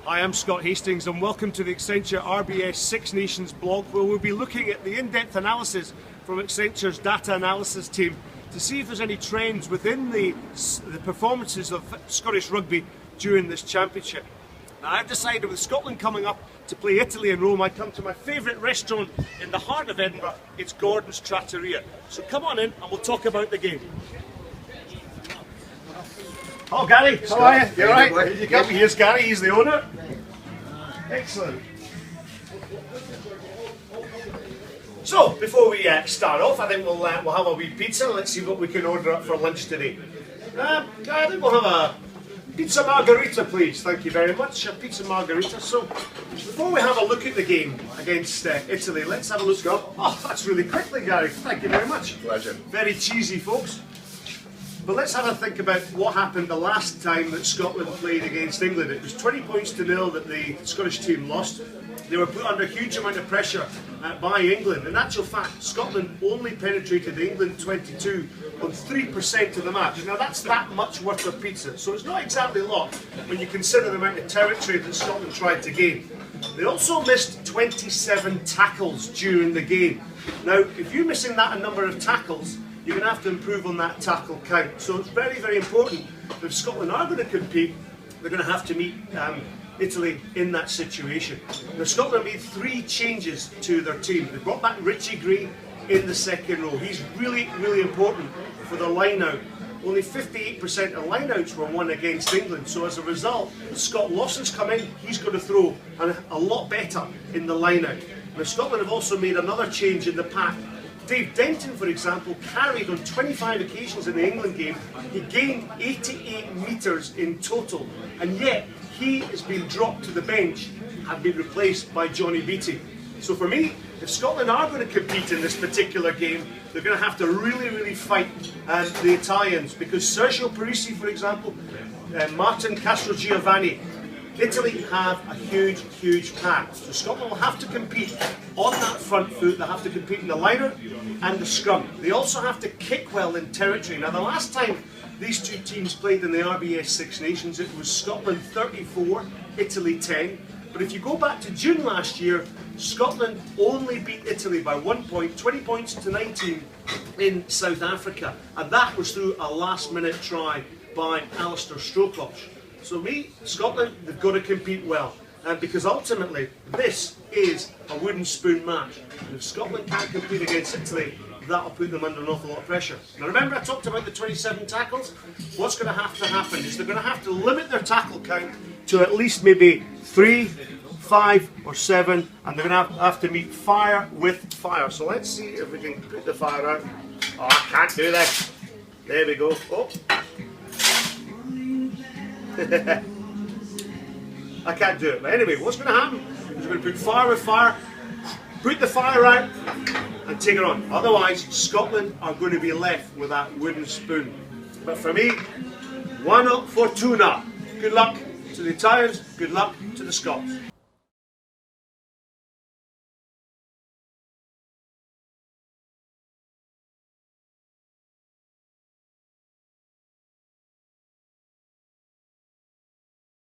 Hi, I'm Scott Hastings and welcome to the Accenture RBS Six Nations blog, where we'll be looking at the in-depth analysis from Accenture's data analysis team to see if there's any trends within the performances of Scottish rugby during this championship. Now, I've decided with Scotland coming up to play Italy in Rome, I come to my favourite restaurant in the heart of Edinburgh. It's Gordon's Trattoria. So come on in and we'll talk about the game. Oh, Gary, how are you? You alright? Here you come. Here's Gary, he's the owner. Excellent. So, before we start off, I think we'll have a wee pizza. Let's see what we can order up for lunch today. I think we'll have a pizza margherita, please. Thank you very much. A pizza margherita. So, before we have a look at the game against Italy, let's have a look. Oh, that's really quickly, Gary. Thank you very much. Pleasure. Very cheesy, folks. But let's have a think about what happened the last time that Scotland played against England. It was 20 points to 0 that the Scottish team lost. They were put under a huge amount of pressure by England. In actual fact, Scotland only penetrated England 22 on 3% of the match. Now that's that much worth of pizza, so it's not exactly a lot when you consider the amount of territory that Scotland tried to gain. They also missed 27 tackles during the game. Now, if you're missing that number of tackles, you're going to have to improve on that tackle count. So it's very, very important that if Scotland are going to compete, they're going to have to meet Italy in that situation. Now, Scotland made 3 changes to their team. They brought back Richie Green in the second row. He's really, really important for the line-out. Only 58% of line-outs were won against England. So as a result, Scott Lawson's come in, he's going to throw a lot better in the line-out. Now, Scotland have also made another change in the pack. Dave Denton, for example, carried on 25 occasions in the England game. He gained 88 metres in total, and yet he has been dropped to the bench and been replaced by Johnny Beattie. So for me, if Scotland are going to compete in this particular game, they're going to have to really, really fight the Italians, because Sergio Parisi, for example, Martin Castrogiovanni, Italy have a huge, huge pack. So Scotland will have to compete on that front foot. They have to compete in the liner and the scrum. They also have to kick well in territory. Now, the last time these two teams played in the RBS Six Nations, it was Scotland 34, Italy 10. But if you go back to June last year, Scotland only beat Italy by 1 point, 20 points to 19 in South Africa. And that was through a last-minute try by Alistair Strokosch. So Scotland, they've got to compete well, because ultimately this is a wooden spoon match. And if Scotland can't compete against Italy, that'll put them under an awful lot of pressure. Now remember, I talked about the 27 tackles? What's going to happen is they're going to have to limit their tackle count to at least maybe 3, 5 or 7, and they're going to have to meet fire with fire. So let's see if we can put the fire out. Oh, I can't do this. There we go. Oh. I can't do it. But anyway, what's going to happen is we're going to put fire with fire, put the fire out and take it on. Otherwise, Scotland are going to be left with that wooden spoon. But for me, buona fortuna. Good luck to the Italians, good luck to the Scots.